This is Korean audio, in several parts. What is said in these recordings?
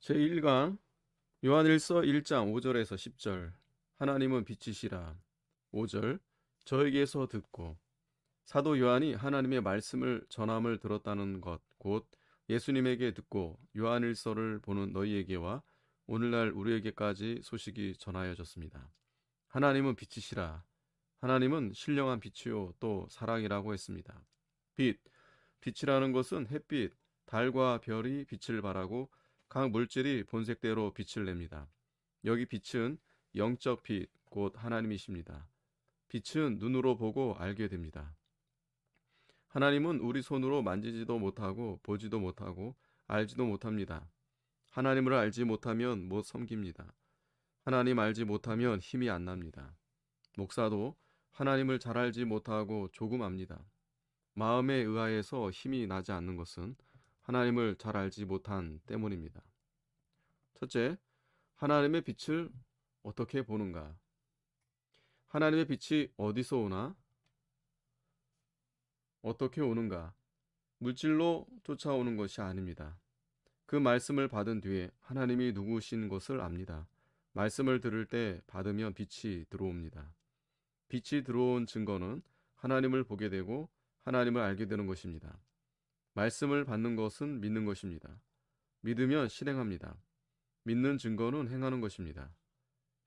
제1강 요한일서 1장 5절에서 10절. 하나님은 빛이시라. 5절 저에게서 듣고. 사도 요한이 하나님의 말씀을 전함을 들었다는 것 곧 예수님에게 듣고 요한일서를 보는 너희에게와 오늘날 우리에게까지 소식이 전하여졌습니다. 하나님은 빛이시라. 하나님은 신령한 빛이요 또 사랑이라고 했습니다. 빛, 빛이라는 것은 햇빛, 달과 별이 빛을 발하고 각 물질이 본색대로 빛을 냅니다. 여기 빛은 영적 빛, 곧 하나님이십니다. 빛은 눈으로 보고 알게 됩니다. 하나님은 우리 손으로 만지지도 못하고 보지도 못하고 알지도 못합니다. 하나님을 알지 못하면 못 섬깁니다. 하나님 알지 못하면 힘이 안 납니다. 목사도 하나님을 잘 알지 못하고 조금 압니다. 마음에 의하여서 힘이 나지 않는 것은 하나님을 잘 알지 못한 때문입니다. 첫째, 하나님의 빛을 어떻게 보는가? 하나님의 빛이 어디서 오나? 어떻게 오는가? 물질로 쫓아오는 것이 아닙니다. 그 말씀을 받은 뒤에 하나님이 누구신 것을 압니다. 말씀을 들을 때 받으면 빛이 들어옵니다. 빛이 들어온 증거는 하나님을 보게 되고 하나님을 알게 되는 것입니다. 말씀을 받는 것은 믿는 것입니다. 믿으면 실행합니다. 믿는 증거는 행하는 것입니다.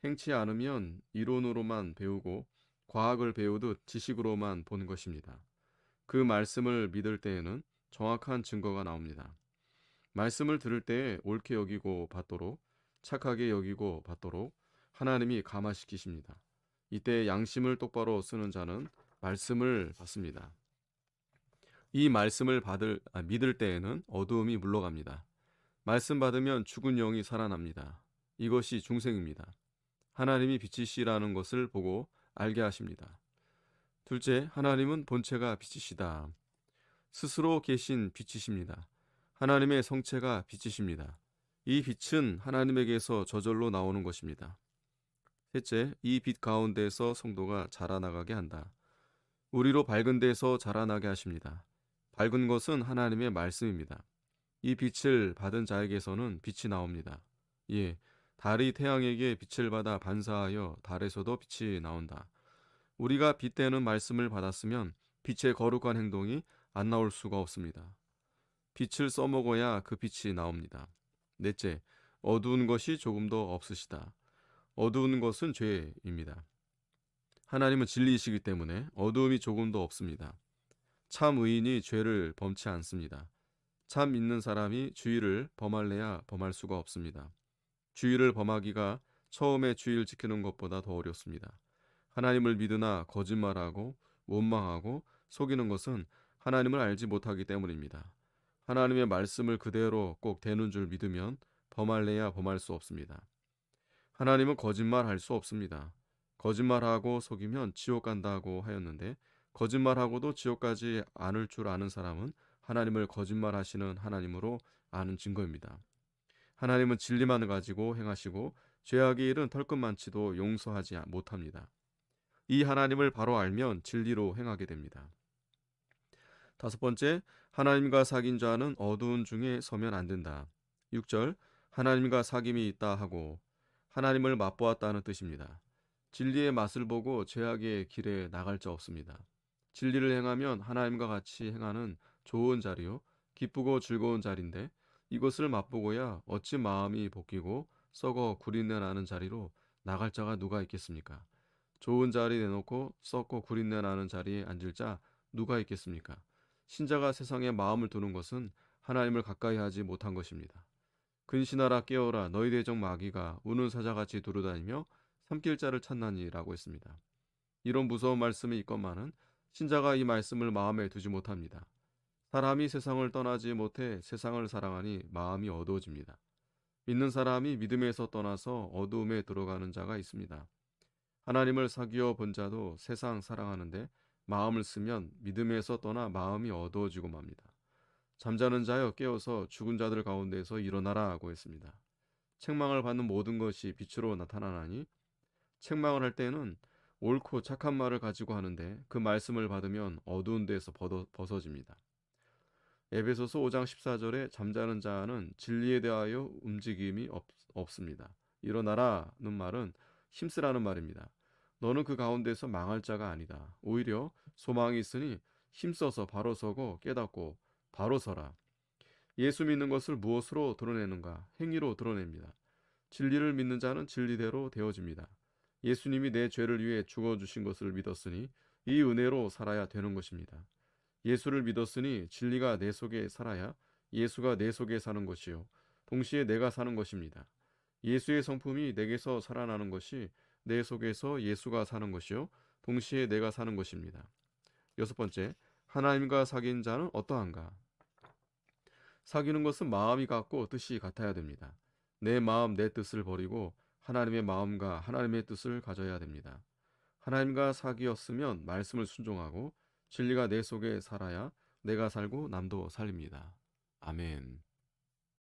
행치 않으면 이론으로만 배우고 과학을 배우듯 지식으로만 보는 것입니다. 그 말씀을 믿을 때에는 정확한 증거가 나옵니다. 말씀을 들을 때에 옳게 여기고 받도록, 착하게 여기고 받도록 하나님이 감화시키십니다. 이때 양심을 똑바로 쓰는 자는 말씀을 받습니다. 이 말씀을 믿을 때에는 어두움이 물러갑니다. 말씀 받으면 죽은 영이 살아납니다. 이것이 중생입니다. 하나님이 빛이시라는 것을 보고 알게 하십니다. 둘째, 하나님은 본체가 빛이시다. 스스로 계신 빛이십니다. 하나님의 성체가 빛이십니다. 이 빛은 하나님에게서 저절로 나오는 것입니다. 셋째, 이 빛 가운데서 성도가 자라나가게 한다. 우리로 밝은 데서 자라나게 하십니다. 밝은 것은 하나님의 말씀입니다. 이 빛을 받은 자에게서는 빛이 나옵니다. 예, 달이 태양에게 빛을 받아 반사하여 달에서도 빛이 나온다. 우리가 빛되는 말씀을 받았으면 빛의 거룩한 행동이 안 나올 수가 없습니다. 빛을 써먹어야 그 빛이 나옵니다. 넷째, 어두운 것이 조금도 없으시다. 어두운 것은 죄입니다. 하나님은 진리이시기 때문에 어두움이 조금도 없습니다. 참 의인이 죄를 범치 않습니다. 참 믿는 사람이 주의를 범할래야 범할 수가 없습니다. 주의를 범하기가 처음에 주의를 지키는 것보다 더 어렵습니다. 하나님을 믿으나 거짓말하고 원망하고 속이는 것은 하나님을 알지 못하기 때문입니다. 하나님의 말씀을 그대로 꼭 되는 줄 믿으면 범할래야 범할 수 없습니다. 하나님은 거짓말할 수 없습니다. 거짓말하고 속이면 지옥 간다고 하였는데 거짓말하고도 지옥 가지 않을 줄 아는 사람은 하나님을 거짓말하시는 하나님으로 아는 증거입니다. 하나님은 진리만 가지고 행하시고 죄악의 일은 털끝만치도 용서하지 못합니다. 이 하나님을 바로 알면 진리로 행하게 됩니다. 다섯 번째, 하나님과 사귄 자는 어두운 중에 서면 안 된다. 6절, 하나님과 사귐이 있다 하고 하나님을 맛보았다는 뜻입니다. 진리의 맛을 보고 죄악의 길에 나갈 자 없습니다. 진리를 행하면 하나님과 같이 행하는 좋은 자리요 기쁘고 즐거운 자리인데 이것을 맛보고야 어찌 마음이 볶이고 썩어 구린내 나는 자리로 나갈 자가 누가 있겠습니까? 좋은 자리 내놓고 썩고 구린내 나는 자리에 앉을 자 누가 있겠습니까? 신자가 세상에 마음을 두는 것은 하나님을 가까이 하지 못한 것입니다. 근신하라 깨어라 너희 대적 마귀가 우는 사자같이 두루다니며 삼킬 자를 찾나니라고 했습니다. 이런 무서운 말씀이 있건만은 신자가 이 말씀을 마음에 두지 못합니다. 사람이 세상을 떠나지 못해 세상을 사랑하니 마음이 어두워집니다. 믿는 사람이 믿음에서 떠나서 어두움에 들어가는 자가 있습니다. 하나님을 사귀어 본 자도 세상 사랑하는데 마음을 쓰면 믿음에서 떠나 마음이 어두워지고 맙니다. 잠자는 자여 깨어서 죽은 자들 가운데서 일어나라 하고 했습니다. 책망을 받는 모든 것이 빛으로 나타나나니 책망을 할 때는 옳고 착한 말을 가지고 하는데 그 말씀을 받으면 어두운 데서 벗어집니다. 에베소서 5장 14절에 잠자는 자는 진리에 대하여 움직임이 없습니다. 일어나라는 말은 힘쓰라는 말입니다. 너는 그 가운데서 망할 자가 아니다. 오히려 소망이 있으니 힘써서 바로 서고 깨닫고 바로 서라. 예수 믿는 것을 무엇으로 드러내는가? 행위로 드러냅니다. 진리를 믿는 자는 진리대로 되어집니다. 예수님이 내 죄를 위해 죽어주신 것을 믿었으니 이 은혜로 살아야 되는 것입니다. 예수를 믿었으니 진리가 내 속에 살아야 예수가 내 속에 사는 것이요. 동시에 내가 사는 것입니다. 예수의 성품이 내게서 살아나는 것이 내 속에서 예수가 사는 것이요. 동시에 내가 사는 것입니다. 여섯 번째, 하나님과 사귄 자는 어떠한가? 사귀는 것은 마음이 같고 뜻이 같아야 됩니다. 내 마음, 내 뜻을 버리고 하나님의 마음과 하나님의 뜻을 가져야 됩니다. 하나님과 사귀었으면 말씀을 순종하고 진리가 내 속에 살아야 내가 살고 남도 살립니다. 아멘.